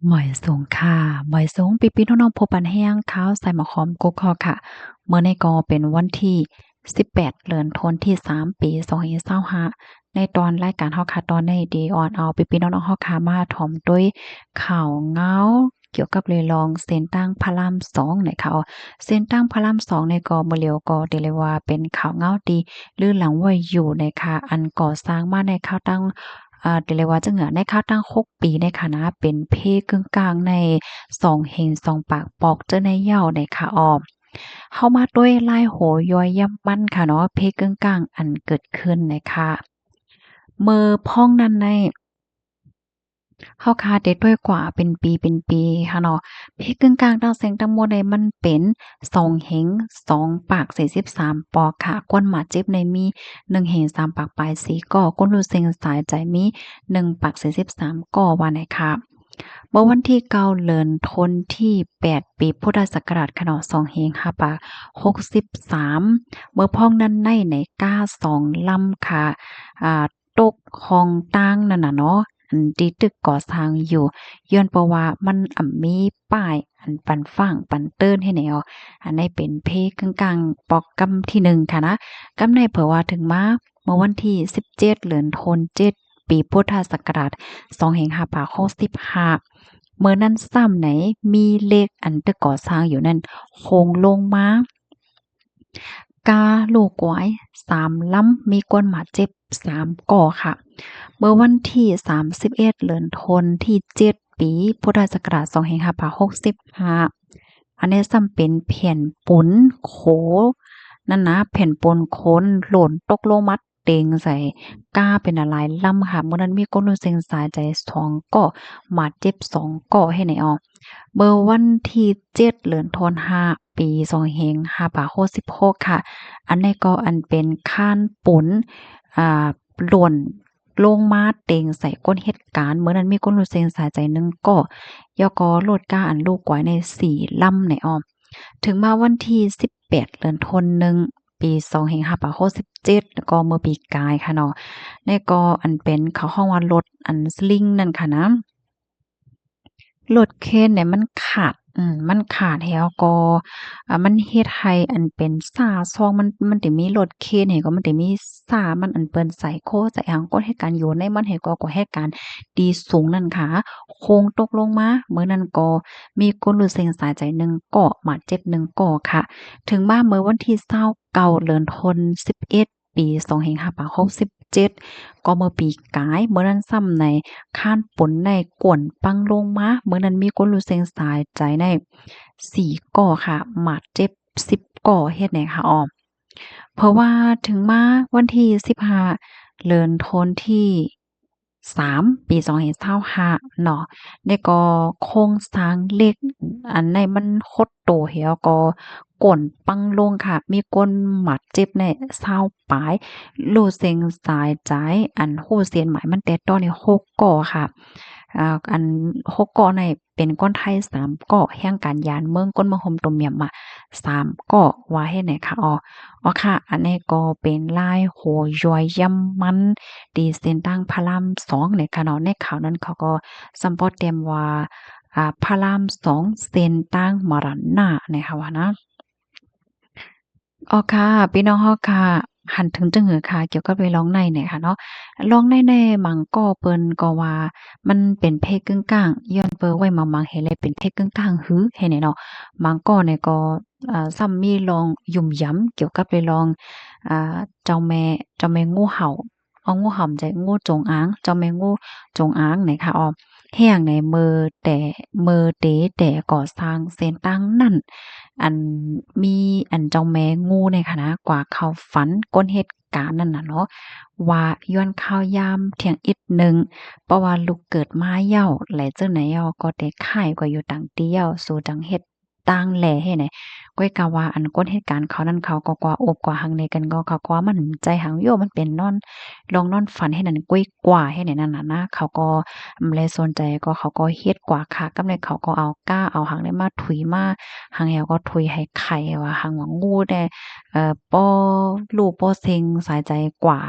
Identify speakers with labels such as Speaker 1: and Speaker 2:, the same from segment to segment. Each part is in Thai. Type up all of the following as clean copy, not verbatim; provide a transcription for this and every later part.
Speaker 1: หมอยสูงค่ะหมอยสูงปีน้องๆพบปันแห้งข้าวใส่หมะขอมกุกคอค่ะเมื่อในกอเป็นวันที่18เดือนธันวาคมที่3ปี2025ในตอนรายการเฮาค่ะตอนใน Day on เอาปีน้องๆเฮาค่ะมาถ่อมด้วยข่าวเหงาเกี่ยวกับเรลองเส้นตั้งพระราม2ในค่ะเส้นตั้งพระราม2ในกอมื้อเลียวก็ได้เลยว่าเป็นข่าวเหงาดีลือหลังไว้อยู่ในค่ะอันก่อสร้างมาในข่าวตั้งเดี๋ยวเลยว่าจังในค่าตั้ง6ปีในค่ะนะเป็นเพกึ่งกลางใน2เฮง2ปากปอกเจ้าในเหย้าในค่ะเข้ามาด้วยลายโหย้อยย่ำมั่นค่ะเนาะเพกึ่งกลางอันเกิดขึ้นนะคะเมื่อพ้องนั้นในเฮาคาดได้ด้วยกว่าเป็นปีค่ะเนาะเพกึ่งกลางตั้งแสงตั้งมวลใดมันเป็น2เฮง2ปาก43ปอกค่ะก้นหมาเจ็บในมี1เฮง3ปากปลาย4ก่อก้นรูเซ็งสายใจมี1ปาก43ก่อว่าไหนค่ะเมื่อวันที่9เดือนธันวาคมที่8ปีพุทธศักราชค่ะเนาะ2เฮง5ปาก63เมื่อพ้องนั้นในก้า2ลำค่ะตกคลองตั้งนั่นน่ะเนาะ ที่ตึกก่อสร้างอยู่ย้อนเพราะว่ามันมีป้ายอันปันฝั่งปันเติ้นให้แนวอันนี้เป็นเพกลางๆปอกกำที่1ค่ะนะกำในเผอว่าถึงมาเมื่อวันที่17เดือนธันวาคมปีพุทธศักราช2565เมื่อนั้นซ้ำไหนมีเลขอันตึกก่อสร้างอยู่นั่นโคงลงมากาลูกไว้3ลำมีคนบาดเจ็บ3ก่อค่ะ เมื่อวันที่31เดือนธันวาคมที่7ปีพุทธศักราช2565อันนี้ซ้ำเป็นแผ่นปูนโขนั่นนะแผ่นปูนโคนหล่นตกลงมาเต็งใส่ก้าเป็นอะไรล่ำค่ะเมื่อนั้นมีคนรู้สึกสายใจ2ก็บาดเจ็บ2ก็ให้ไหนเมื่อวันที่7เดือนธันวาคมปี2566ค่ะอันนี้ก็อันเป็นค้านปุนหล่น ลงมาเต็งใส่ก้นเหตุการณ์เมื่อนั้นมีคนรู้เซ็งสายใจหนึ่งก็ยกโลดก้าอันลูกไว้ใน4ลำในถึงมาวันที่18เดือนธันวาคมปี2567แล้วก็เมื่อปีกายค่ะเนาะในก็อันเป็นเขาห้องว่ารถอันสลิงนั่นค่ะนะรถเคนเนี่ยมันขาดมันขาดแล้วก็มันเฮ็ดให้อันเป็นซ่าซองมันสิมีรถเคนให้ก็มันสิมีซ่ามันอันเปิ้นใส่โคใส่หยังก็เหตุการณ์อยู่ในมันให้ก็เหตุการณ์ดีสูงนั่นค่ะโค้งตกลงมามื้อนั้นก็มีคนรู้สึกสาใจหนึ่งก็บาดเจ็บหนึ่งก็ค่ะ ถึงมาเมื่อวันที่29เดือนธันวาคม11ปี2567ก็เมื่อปีกายเมื่อนั้นซ้ำในค้านปนในกวนปังลงมาเมื่อนั้นมีคนรู้สึกสายใจใน4ก่อค่ะบาดเจ็บ10ก่อเฮ็ดไหนคะเพราะว่าถึงมาวันที่15เดือนธันวาคมที่3ปี2025เนาะนี่ก็โครงสร้างเหล็กอันในมันคดโตเหี่ยวก็ก้นปังลงค่ะมีคนหมัดเจ็บใน20ปลายรู้เซ็งสายใจอันฮู้เซียนหมายมันแต่ต้อนี่6ก่อค่ะอัน6ก่อในเป็นคนไทย3ก่อแห่งการยานเมืองก้นมะหมต้มยำอะ3ก่อว่าเฮ็ดไหนคะค่ะอันนี้ก็เป็นลายโหย้อยย่ำมันตีเส้นตั้งพระราม2เนี่ยค่ะเนาะในข่าวนั้นเขาก็ซัมพอร์ตเต็มว่าพระราม2เส้นตั้งมรณะนะคะว่านะค่ะพี่น้องเฮาค่ะหันถึงจังหือค่ะเกี่ยวกับเรื่องร้องในเนี่ยค่ะเนาะร้องในมังก็เปิ้นก็ว่ามันเป็นเพศกึ่งกลางย้อนเปิ้นไว้มังๆให้เลยเป็นเพศกึ่งกลางหือให้แน่เนาะมังก็เนี่ยก็ซ้ำมีลองยุ่มย้ำเกี่ยวกับเรื่องร้องเจ้าแม่งูเห่างูเห่ามันจะงูจงอางเจ้าแม่งูจงอางเนี่ยค่ะแฮ้งในมือเต๋แต่ก่อสร้างเส้นตั้งนั่น อันมีอันเจ้าแม่งูในคณะกว่าเข้าฝันก้นเหตุการณ์นั่นน่ะเนาะว่าย้อนข้าวยามเที่ยงอิดหนึ่งเพราะว่าลูกเกิดมาเหย้าแหลเจ้าไหนเหย้าก็ได้ค่ายกว่าอยู่ต่างเตี้ยวสู่จังเฮ็ดต่างแหล่ให้ไหนก็ ก้อยกะว่าอันก้นเหตุการณ์เขานั้นเขาก็กว่าอบกว่าหังในกันก็เขาก็ว่ามันใจหังโยมันเป็นนอนลองนอนฝันให้นั่นก้อยกว่าให้ไหนนั่นน่ะนะเขาก็เลยสนใจก็เขาก็เฮ็ดกว่าค่ะกำเลยเขาก็เอาก้าเอาหังได้มาถุยมาหังแฮวก็ถุยให้ไข่ว่าหังว่างูได้ป้อลูกป้อเซ็งสายใจกว่า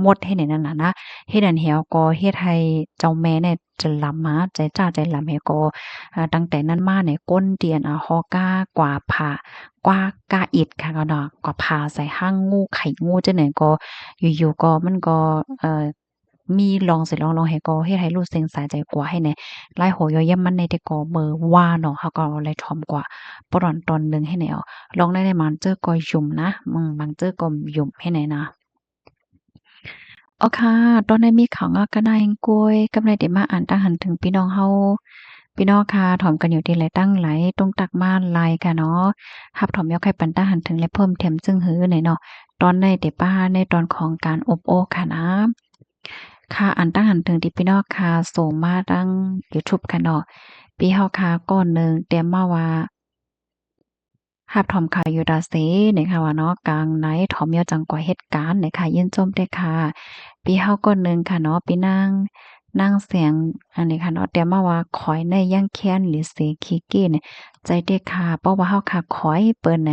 Speaker 1: หมดให้ไหนนั่นน่ะนะเฮ็ดอันแฮวก็เฮ็ดให้เจ้าแม่เนี่ยจะลำมาใจจ้าใจลำให้ก็ตั้งแต่นั้นมาเนี่ยก้นเตียนฮอก้ากว่าผ่ากว่ากาอิดค่ะก็เนาะกว่าผ่าใส่ห้างงูไข่งูจังไหนก็อยู่ๆก็มันก็มีลองสิลองให้ก็เฮ็ดให้รู้สึกสาใจกว่าให้แหน่หลายโหย่อยย่ำมันในแต่ก็เบอว่าเนาะเขาก็เลยถ่อมกว่าปะตอนหนึ่งให้แหน่ลองได้มันเจอก็ยุ่มนะบางเจอก็ยุ่มให้แหน่นะอ๋อค่ะตอนนี้มีข่าวงอกกะนายกล้วยกำลังได้มาอ่านตั้งหันถึงพี่น้องเฮาพี่น้องค่ะถ่อมกันอยู่ที่ไหลตั้งไหลตรงตักมาลายค่ะเนาะรับถ่อมยอกให้ปันตั้งหันถึงและเพิ่มเติมซึ่งหือในเนาะตอนในเดป้าในตอนของการอบโอ้ค่ะนะค่ะอันตั้งหันถึงที่พี่น้องค่ะส่งมาตั้งยูทูบค่ะเนาะปีเฮาค่ะก่อนหนึ่งเตรียมมาว่า หาบถอมค่ะอยู่ดาเซเนี่ยค่ะว่าเนาะกลางไหนถอมยอจังกว่าเหตุการณ์เนี่ยค่ะยินจมได้ค่ะปีเฮาก็หนึ่งค่ะเนาะปีนั่งเสียงอันนี้ค่ะเนาะแต่มาว่าขอยในย่างแค้นหรือเสขี้เก้เนี่ยใจเด้ค่ะเพราะว่าเฮาค่ะขอยเปิ้นใน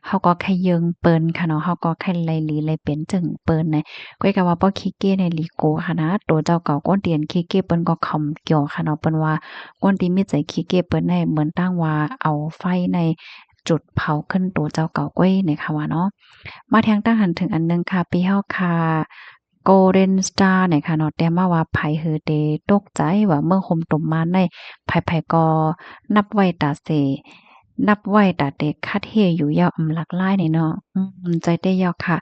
Speaker 1: เฮาก็แค่ยิงเปิ้นค่ะเนาะเฮาก็แค่ไล่หลีไล่เป็นจึงเปิ้นในก้อยก็ว่าบ่ขี้เก้ในลีโกค่ะนะตัวเจ้าเก่าก้นเตียนขี้เก้เปิ้นก็คำเกี่ยวค่ะเนาะเปิ้นว่าก้นที่มีใจขี้เก้เปิ้นให้เหมือนตั้งว่าเอาไฟใน จุดเผาขึ้นตัวเจ้าเก่าก้อยในค่ะว่าเนาะมาแทงตั้งหันถึงอันนึงค่ะปีเฮาค่ะ Golden Star เนี่ยค่ะเนาะแต่มาว่าไผหือเตตกใจว่าเมืองห่มตุ่มมาในไผๆก็นับไว้ตาเสนับไว้ตาเตคัดเฮอยู่ยาวหลากหลายนี่เนาะใจเต้ยาวค่ะ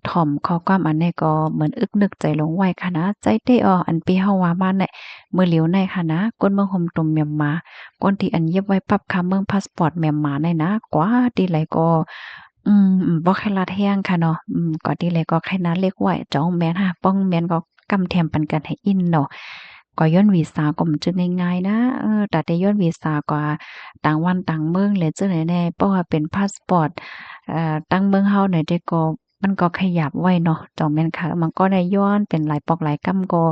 Speaker 1: ถ่อมข้อความอันนี้ก็เหมือนอึกนึกใจลงไว้ค่ะนะใจเต้ออันปีเฮาว่ามาเนี่ยมื้อเหลียวในค่ะนะก้นเมืองห่มตุ่มเมียนมาก่อนที่อันเย็บไว้ปั๊บค่ะเมืองพาสปอร์ตเมียนมาในนะกว่าที่ไหลก็ บ่ค่อยลัดแรงค่ะเนาะก็ดีเลยก็แค่นั้นเรียกไว้จ้องแม่นค่ะป้องแม่นก็กำแถมปันกันให้อินเนาะก็ย้อนวีซาก็บ่จึงง่ายๆนะแต่ได้ย้อนวีซาก็ต่างวันต่างเมืองเลยจังได๋แน่เพราะว่าเป็นพาสปอร์ตต่างเมืองเฮาเนี่ยได้ก็มันก็ขยับไว้เนาะจ้องแม่นค่ะมันก็ได้ย้อนเป็นหลายปอกหลายกำก็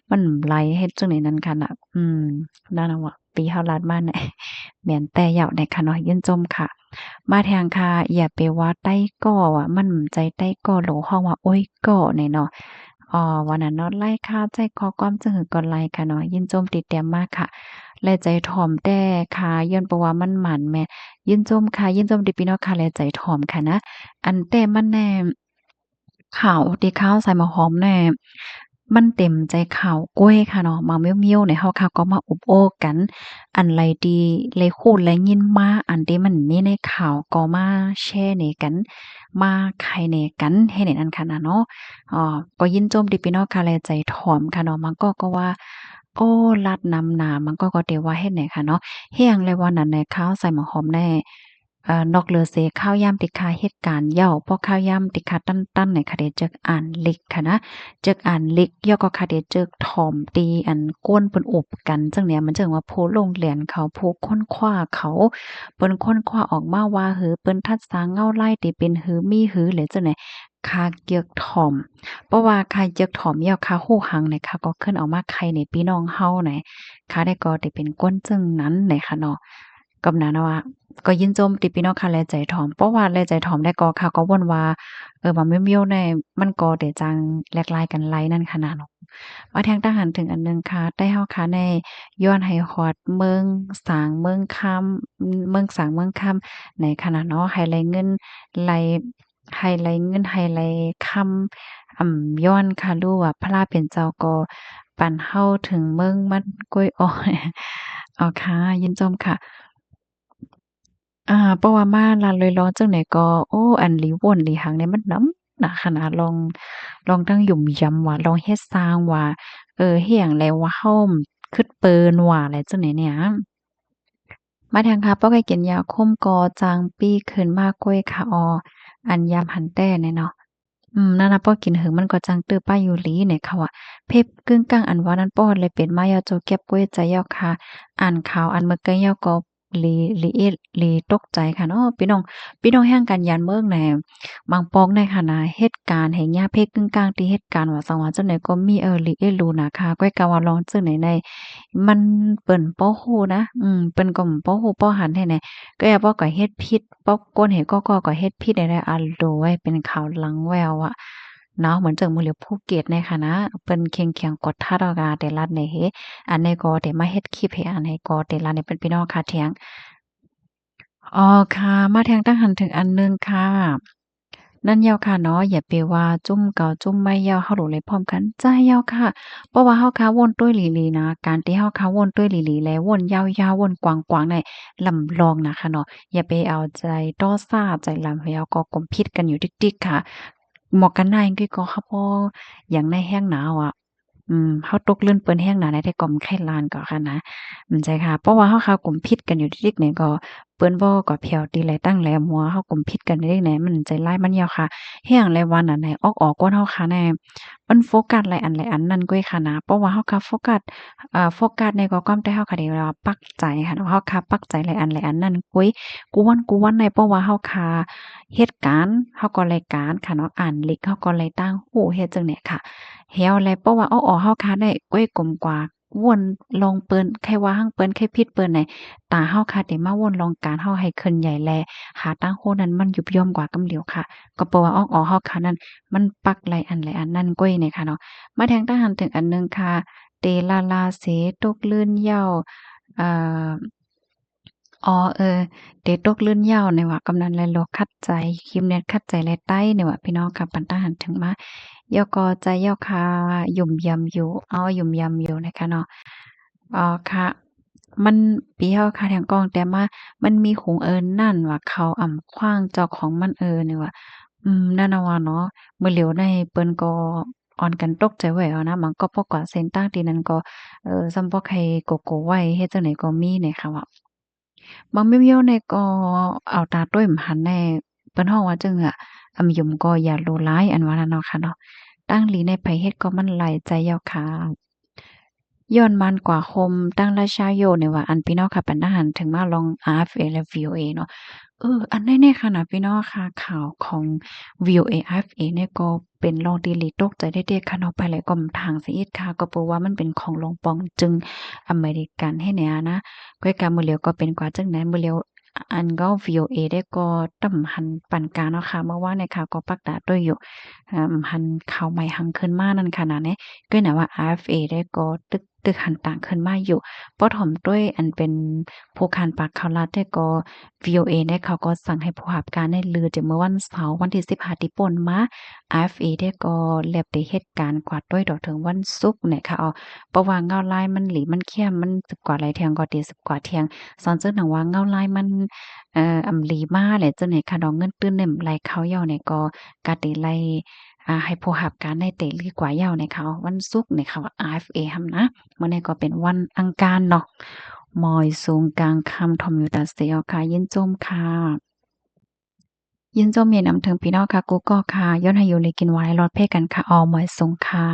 Speaker 1: มันไหลเฮ็ดจังได๋นั้นค่ะน่ะนั่นน่ะว่าปีเฮาลาดมาเนี่ยแม่นแต่ยาวได้ค่ะเนาะยินจมค่ะ มาแทงค่ะอย่าไปว่าใต้ก่ออะมันใจใต้ก่อโหลห้องว่าโอ๊ยก่อเนี่ยเนาะวันนั้นเนาะไล่ค่าใจคอความจึงหือก่อนไล่ค่ะเนาะยินโจมติดแต้มมากค่ะและใจถ่อมแต่ค่ะย้อนเพราะว่ามันหมั่นแหมยินโจมค่ะยินโจมติพี่น้องค่ะและใจถ่อมค่ะนะอันแต่มันแน่ข้าวที่ข้าวใส่มาหอมแน่มันเต็มใจข้าวกล้วยค่ะเนาะมาเมียวๆเนี่ยเฮาค่ะก็มาอุบโอ้กัน อันไรดีเลยคูดและยินมาอันที่มันมีในข่าวก็มาแชร์ในกันมาไขในกันให้ในนั้นค่ะนะเนาะก็ยินโจมตีพี่น้องค่ะแลใจถ่อมค่ะเนาะมันก็ว่าโอ้ลัดนำหน้ามันก็เดว่าเฮ็ดไหนค่ะเนาะเฮียงเลยว่านั่นแหละข้าวใส่หมอหอมแน่นอกเหลือเสข้าวยามติกาเหตุการณ์เหย้าเพราะข้าวยามติกาตั้นๆในค่ะเดจักอ่านเล็กค่ะนะจักอ่านเล็กย่อก็ค่ะเดจักถ่อมตีอันก้นเปิ้นอบกันจังเนี่ยมันจังว่าผู้ลงเรียนเขาผู้ค้นคว้าเขาเปิ้นค้นคว้าออกมาว่าหือเปิ้นทัดสางเงาไล่ติเป็นหือมีหือหรือจังไหนคาเกียกถ่อมเพราะว่าคาเกียกถ่อมย่อคาฮู้หังเนี่ยค่ะก็ขึ้นออกมาใครในพี่น้องเฮาไหนค่ะได้ก็ได้เป็นก้นจึงนั้นไหนค่ะเนาะกำนั้นว่า ก็ยินจมติพี่น้องค่ะแลใจถ่อมเพราะว่าแลใจถ่อมได้ก็ค่ะก็วนว่าว่าเมียวๆในมันก็ได้จังแลกลายกันไลนั่นขนาดเนาะมาแทงทหารถึงอันหนึ่งค่ะได้เฮาค่ะในย้อนให้ฮอดเมืองสางเมืองคำเมืองสางเมืองคำในขณะเนาะไฮไลเงินไลไฮไลเงินไฮไลคำย้อนค่ะรู้ว่าพระราเป็นเจ้าก็ปั่นเฮาถึงเมืองมันกล้วยอ้อยอ๋อค่ะยินจมค่ะ เพราะว่ามาร้านลอยๆจั่งใดก็โอ้อันหลีว่นหลีหังเนี่ยมันนำหนักขนาดลองทั้งหยุ่มยำว่าลองเฮ็ดสร้างว่าเฮ็ดหยังแล้วว่าเฮาคิดเปิ่นว่าอะไรจั่งใดเนี่ยมาทางค่ะป้อไก่กินยาคุมกอจางปี้ขึ้นมากก้วยค่ะอออันยามหันแต้เนี่ยเนาะนั่นน่ะป้อกินหึงมันก็จังตื้อป้าอยู่หลีเนี่ยค่ะว่าเพ็บกึ่งกลางอันว่านั้นป้อเลยเป็นมายาโจเก็บก้วยใจยอกค่ะอ่านข่าวอันเมื่อกี้ยอก็ ลีตกใจค่ะเนาะพี่น้องแห่งกันยานเมืองแหน่บางปองในค่ะนะเหตุการณ์ให้ยาเพกกึ่งกลางที่เหตุการณ์ว่าสังว่าจังได๋ก็มีลีเอลูนะคะก้อยกะว่าลองจังไหนในมันเปิ้นบ่ฮู้นะเปิ้นก็บ่ฮู้บ่หันให้แหน่ก็แอบว่าก็เฮ็ดผิดบ่ก้นเฮ็ดก็เฮ็ดผิดได้อันโดยเป็นข่าวหลังแววอะเนาะเหมือนจังมื้อเหลียวภูเก็ตในค่ะนะเปิ้นเคียงๆกดทัดเอากาแต่ลัดในเฮ อันนี้ก็ได้มาเฮ็ดคลิปให้อันให้ก็แต่ละนี่เป็นพี่น้องค่ะเถียงอ๋อค่ะมาแทงตั้งหันถึงอันหนึ่งค่ะนั่นยาวค่ะเนาะอย่าไปว่าจุ้มเก่าจุ้มไม่ยาวเฮาโหลเลยพร้อมกันใจยาวค่ะเพราะว่าเฮาค้าวนตุ้ยหลีๆนะการที่เฮาค้าวนตุ้ยหลีๆแล้ววนยาวๆวนกว้างๆเนี่ยลำลองนะคะเนาะอย่าไปเอาใจต้อซ่าใจลำแล้วก็กลมพิษกันอยู่ดิกๆค่ะเหมาะกันได้ก็ค่ะพออย่างในแห้งหนาวอะเฮาตกลื่นเปิ้นแห้งหนาได้แต่ก็มไข้ลานก็ค่ะนะใช่ค่ะเพราะว่าเฮาคากลุ่มพิษกันอยู่ดิกๆเนี่ยก็เปิ้นบ่ก็แผ่วตีแลตั้งแลมัวเฮากลุ่มพิษกันได้ไหนมันใจร้ายมันยาวค่ะแห้งแลวันอันไหนออกกวนเฮาค่ะแน่มันโฟกัสหลายอันนั่นก้อยค่ะนะเพราะว่าเฮาค่ะโฟกัสในก็ความแต่เฮาค่ะได้ว่าปักใจค่ะเฮาค่ะปักใจหลายอันนั่นกุ้ยกวนในเพราะว่าเฮาค่ะเหตุการณ์เฮาก็รายการค่ะเนาะอ่านลิกเฮาก็เลยตั้งฮู้เฮ็ดจังได๋ค่ะ แฮวแลเพราะว่าอ้อๆเฮาคาได้ก้วยกลมกว่าวนลองเปิ้นไขว่าหั้งเปิ้นไขผิดเปิ้นไหนตาเฮาคาได้มาวนลองการเฮาให้ขึ้นใหญ่แลหาตั้งโฮนั้นมันยุบย่อมกว่ากำเหลียวค่ะก็เพราะว่าอ้อๆเฮาคานั้นมันปักหลายอันนั่นก้วยนี่ค่ะเนาะมาแทงทหารถึงอันหนึ่งค่ะเตลาลาเสตกลื่นเหย้าอ่า อ๋อเดตกลื่นยาวนี่ว่า กำนันแลโลคัดใจคิมเน็ตคัดใจแลใต้นี่ว่าพี่น้องกับปันตาหันถึงมายกอใจยอคาหยุ่มยำอยู่หยุ่มยำอยู่นะคะเนาะค่ะมันปีเฮาค่ะแทงกองแต่มามันมีหุงนั่นว่าเขาขว้างเจ้าของมันนี่ว่านั่นน่ะว่าเนาะมื้อเหลียวในเปิ้นก็อ่อนกันตกใจไว้เอานะมันก็เพราะกว่าเซ็นตั้งที่นั้นก็ซัมบ่ใครโกโก้ไว้เฮ็ดจังไดก็มีเนี่ยค่ะว่า บางไม่เบี้ยวในก็เอาตาต้วยมหันในเปิ้นฮ้องว่าจึงอะยมก็อย่าโลร้ายอันว่านั่นเนาะค่ะเนาะตั้งหลีในไผเฮ็ดก็มันหลายใจยาวค่ะย้อนมันกว่าคมตั้งราชาโยเนี่ยว่าอันพี่น้องค่ะปันทหารถึงมาลอง RFA และ VOA เนาะอันแน่ๆค่ะนะพี่น้องค่ะข่าวของ VOA RFA เนี่ยก็เป็นรองดีหลีตกใจได้เดะค่ะเนาะไปหลายกอมทางเสียอีกค่ะก็เพราะว่ามันเป็นของลองปองจึงอเมริกันให้เนี่ยนะ ก้อยกามื้อเหลียวก็เป็นกว่าจังนั้นมื้อเหลียวอันก็ VOA ได้ก็ตำหันปันการเนาะค่ะเมื่อวานเนี่ยค่ะก็ปักดาด้วยอยู่หันข่าวใหม่หังขึ้นมานั่นค่ะนะเนี่ยก็น่ะว่า RFA ได้ก็ตึกหันต่างขึ้นมาอยู่ป้อถ่อมด้วยอันเป็นผู้คานปากข่าวลัดได้ก็ VOA เนี่ยเขาก็สั่งให้ผู้รับการได้ลือจากเมื่อวันเสาร์วันที่15ที่ป่นมา RFA ได้ก็แลบได้เหตุการณ์กว่าด้วยดอกถึงวันศุกร์เนี่ยค่ะเพราะว่าเงาลายมันหลีมันเข้มมันสิบกว่าหลายเที่ยงก็ตีสิบกว่าเที่ยงสอนเจ้าหนังว่าเงาลายมันหลีมาแหละจังไหนค่ะดอกเงินตื้นเนี่ยไหลเขาเหย้าเนี่ยก็กะติไล่ให้ผู้รับการได้เตลีกว่าเหย้าเนี่ยค่ะวันศุกร์เนี่ยค่ะว่า RFA หำนะมื้อนี้ก็เป็นวันอังคารเนาะมอยสูงกลางค่ำทอมอยู่ตาเสียวค่ะยินจมค่ะยินจมเมียนำถึงพี่น้องค่ะกูก็ค่ะย้อนให้อยู่เลยกินไว้รอดเพ่กันค่ะออมอยสูงค่ะ